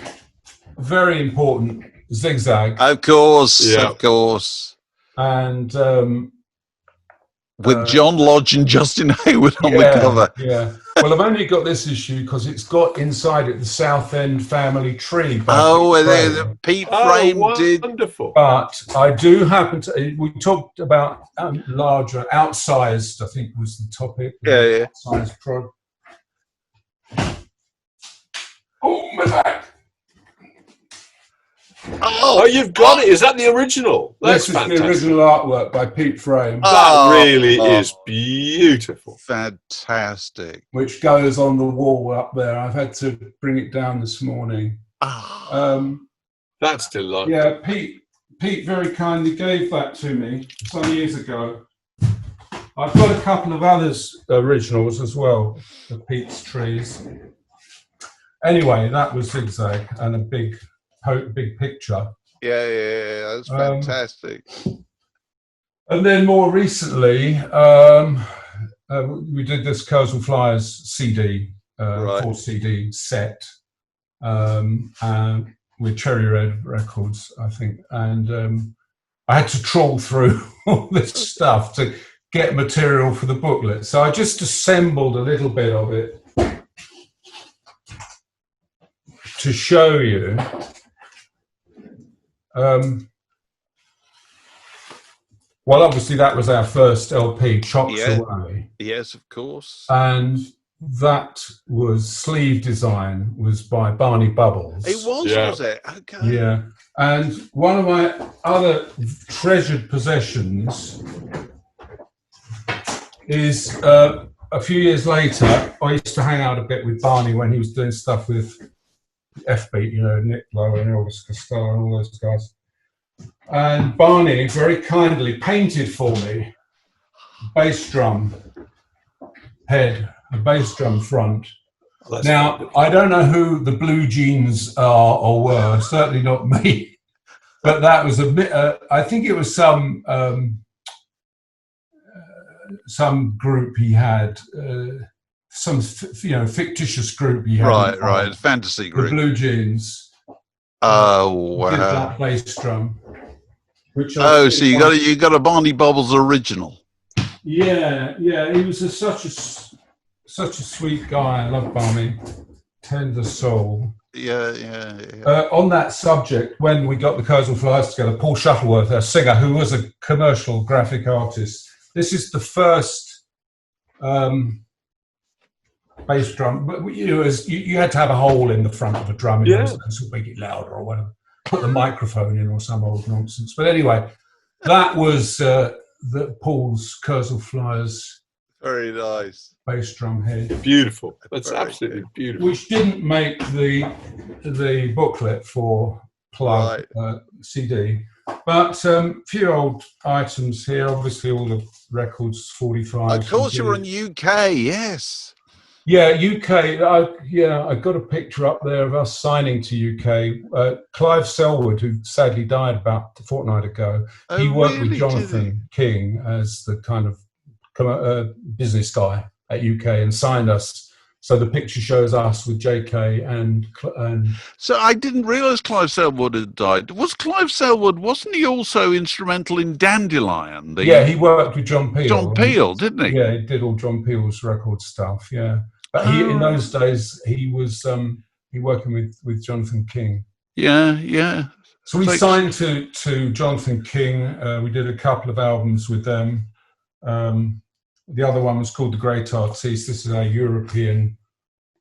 S3: very important, Zigzag.
S2: Of course.
S3: And
S2: with John Lodge and Justin Hayward on the cover.
S3: Yeah. Well, I've only got this issue because it's got inside it the Southend family tree.
S2: The Pete Frame did.
S4: Wonderful.
S3: But I do happen to. We talked about larger, outsized, I think was the topic.
S2: Yeah.
S3: Outsized prod. Oh, it back.
S4: Oh, you've got it. Is that the original? That's
S3: this is
S4: fantastic.
S3: the original artwork by Pete Frame.
S4: That really is beautiful.
S2: Fantastic.
S3: Which goes on the wall up there. I've had to bring it down this morning.
S4: That's delightful.
S3: Yeah, Pete very kindly gave that to me some years ago. I've got a couple of others originals as well, of Pete's trees. Anyway, that was Zigzag and a big picture.
S2: Yeah, that's fantastic.
S3: And then more recently, we did this Kursaal Flyers CD, 4 CD set, and with Cherry Red Records, I think. And I had to trawl through all this stuff to get material for the booklet. So I just assembled a little bit of it to show you. Well, obviously that was our first LP, Chocks Away.
S2: Yes, of course.
S3: And that was sleeve design was by Barney Bubbles.
S2: It was it? Okay.
S3: Yeah. And one of my other treasured possessions is a few years later, I used to hang out a bit with Barney when he was doing stuff with F-Beat, Nick Lowe and Elvis Costello and all those guys. And Barney very kindly painted for me a bass drum head, a bass drum front. Now, I don't know who the Blue Jeans are or were, certainly not me, but that was a bit, I think it was some group he had, some fictitious group he had.
S2: Right, fantasy group.
S3: The Blue Jeans.
S2: Oh wow!
S3: Did that bass drum.
S2: So you got a Barney Bubbles original.
S3: Yeah. He was such a sweet guy. I love Barney, tender soul.
S2: Yeah.
S3: On that subject, when we got the Kursaal Flyers together, Paul Shuttleworth, our singer, who was a commercial graphic artist. This is the first bass drum, but you had to have a hole in the front of a drum in order to make it louder or whatever. Put the microphone in or some old nonsense. But anyway, that was Paul's Kursaal Flyers.
S2: Very nice.
S3: Bass drum head.
S4: Beautiful. That's absolutely beautiful.
S3: Which didn't make the booklet for Plug CD. But a few old items here. Obviously, all the records, 45.
S2: Of course, you're in UK, yes.
S3: Yeah, UK. I got a picture up there of us signing to UK. Clive Selwood, who sadly died about a fortnight ago, he worked with Jonathan King as the kind of business guy at UK and signed us. So the picture shows us with JK and.
S2: So I didn't realise Clive Selwood had died. Was Clive Selwood? Wasn't he also instrumental in Dandelion?
S3: Yeah, he worked with John Peel.
S2: John Peel, didn't he?
S3: Yeah, he did all John Peel's record stuff. Yeah, but in those days he was working with Jonathan King.
S2: Yeah.
S3: So we signed to Jonathan King. We did a couple of albums with them. The other one was called The Great Artiste. This is our European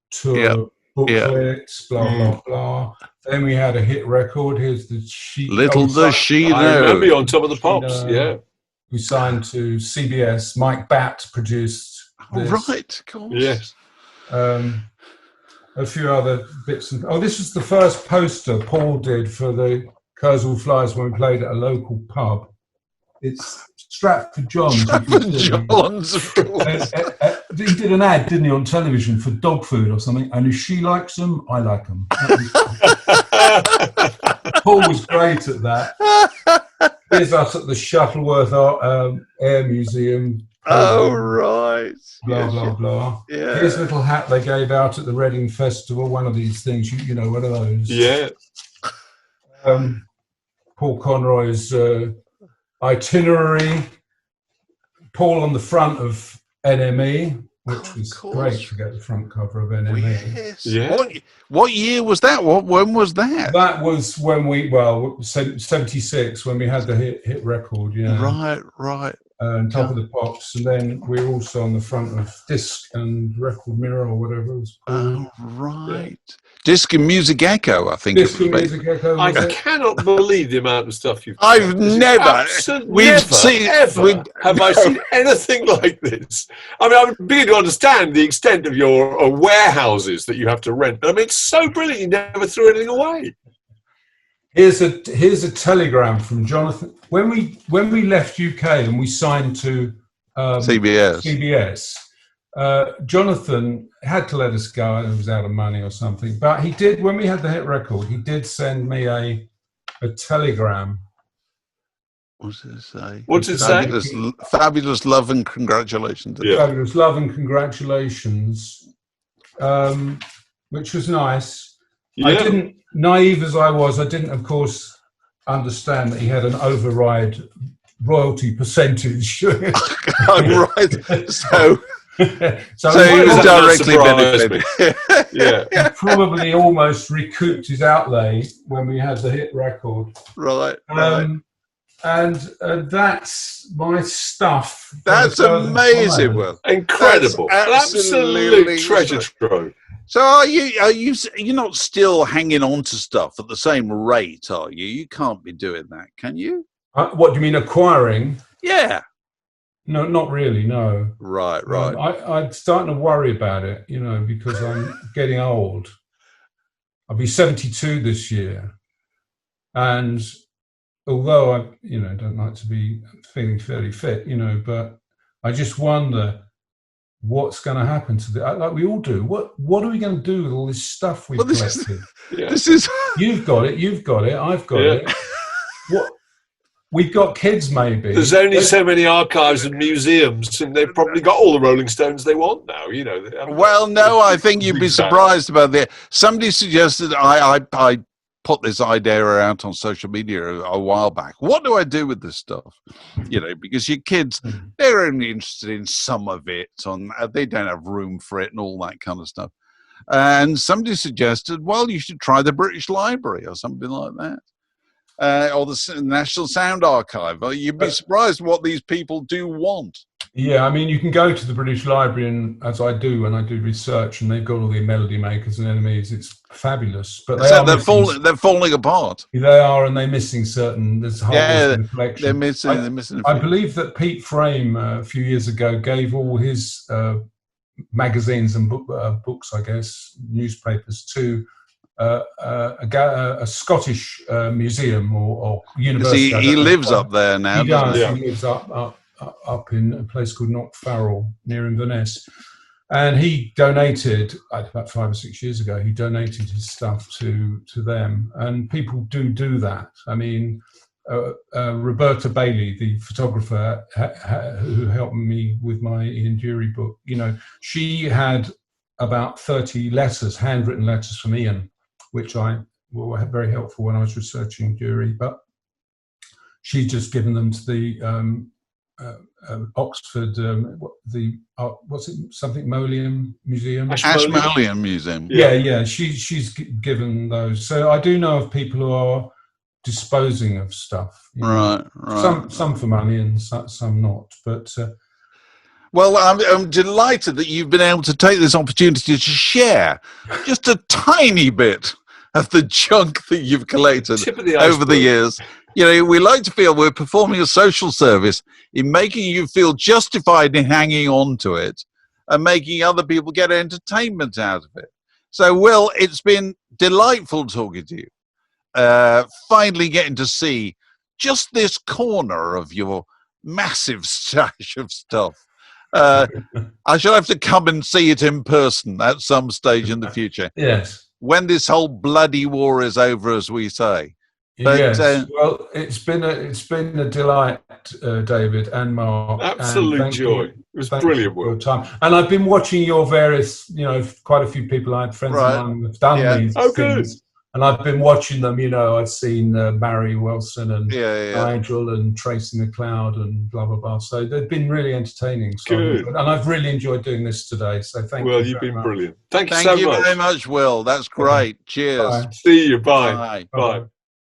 S3: tour booklet, blah, blah, blah. Then we had a hit record. Here's the sheet.
S2: Little does she know.
S4: I remember you on Top of the Pops,
S3: We signed to CBS. Mike Batt produced this.
S2: Right, of course.
S4: Yes.
S3: A few other bits. This was the first poster Paul did for the Kursaal Flyers when we played at a local pub. It's Stratford Johns.
S2: Stratford Johns, of course.
S3: He did an ad, didn't he, on television for dog food or something? And if she likes them, I like them. Paul was great at that. Here's us at the Shuttleworth Air Museum.
S2: Oh, right.
S3: Blah, blah, blah.
S2: Yeah.
S3: Here's a little hat they gave out at the Reading Festival. One of these things, you know, one of those.
S4: Yeah.
S3: Paul Conroy's itinerary. Paul on the front of NME, which was great to get the front cover of NME.
S2: Yes. Yeah. What year was that? When was that?
S3: That was when 76, when we had the hit record. Yeah.
S2: Right.
S3: on top of the pops, and then we're also on the front of Disc and Record Mirror or whatever it was called.
S2: Oh, right. Disc and Music Echo, I think.
S3: Disc and Music Echo.
S4: I cannot believe the amount of stuff you've
S2: I've
S4: done.
S2: never,
S4: have I seen anything like this. I mean, I'm beginning to understand the extent of your warehouses that you have to rent, but I mean, it's so brilliant you never threw anything away.
S3: Here's a telegram from Jonathan. When we left UK and we signed to CBS, Jonathan had to let us go. He was out of money or something. But he did, when we had the hit record, he did send me a telegram.
S2: What does it say?
S4: What does it say?
S2: Fabulous love and congratulations.
S3: Yeah. Fabulous love and congratulations, which was nice. Yeah. I didn't, naive as I was, I didn't, of course, understand that he had an override royalty percentage.
S2: Oh, right. So he was directly benefited.
S4: Yeah.
S3: He probably almost recouped his outlay when we had the hit record.
S2: Right.
S3: And that's my stuff.
S2: That's amazing, Will.
S4: Incredible. Absolute treasure trove.
S2: So you're not still hanging on to stuff at the same rate, are you? You can't be doing that, can you?
S3: What do you mean, acquiring?
S2: Yeah.
S3: No, not really, no.
S2: Right.
S3: I'm starting to worry about it, because I'm getting old. I'll be 72 this year. And although I, don't like to be feeling fairly fit, but I just wonder what's going to happen to like we all do. What are we going to do with all this stuff we've collected?
S2: This is
S3: You've got it, I've got it. What? We've got kids, maybe.
S4: There's only so many archives and museums, and they've probably got all the Rolling Stones they want now.
S2: Well, no, I think you'd be surprised about that. Somebody suggested I put this idea out on social media a while back. What do I do with this stuff? Because your kids, they're only interested in some of it. They don't have room for it and all that kind of stuff. And somebody suggested, well, you should try the British Library or something like that. Or the National Sound Archive. You'd be surprised what these people do want.
S3: Yeah, I mean, you can go to the British Library, and as I do when I do research, and they've got all the melody makers and enemies. It's fabulous, but they're
S2: falling apart.
S3: They are, and they're missing certain. There's a whole in the collection.
S2: They're missing.
S3: I believe that Pete Frame a few years ago gave all his magazines and books, I guess, newspapers to a Scottish museum or university.
S2: He lives up there now.
S3: He does. Yeah. He lives up in a place called Knockfarrell near Inverness, and he donated about 5 or 6 years ago. He donated his stuff to them, and people do that. I mean, Roberta Bailey, the photographer who helped me with my Ian Dury book, she had about 30 letters, handwritten letters from Ian, which were very helpful when I was researching Dury, but she'd just given them to the Oxford, what's it, something Molium Museum?
S2: Ashmolean Museum.
S3: Yeah, she's given those. So I do know of people who are disposing of stuff.
S2: Right.
S3: Some for money and some not, but...
S2: Well, I'm delighted that you've been able to take this opportunity to share just a tiny bit of the junk that you've collected over the years. We like to feel we're performing a social service in making you feel justified in hanging on to it and making other people get entertainment out of it. So, Will, it's been delightful talking to you. Finally getting to see just this corner of your massive stash of stuff. I shall have to come and see it in person at some stage in the future.
S3: Yes.
S2: When this whole bloody war is over, as we say. But,
S3: yes. Well, it's been a delight, David and Mark.
S4: Absolute joy. It was brilliant work.
S3: Time. And I've been watching your various, quite a few people. I had friends of mine who've done these things.
S4: Good.
S3: And I've been watching them, I've seen Barry Wilson and Nigel and Tracy McLeod and blah, blah, blah. So they've been really entertaining. So
S4: good.
S3: And I've really enjoyed doing this today. So thank you.
S4: Well, you've been brilliant. Thank you so much.
S2: Thank you very much, Will. That's great. Cheers.
S4: Bye. See you. Bye.
S2: Bye.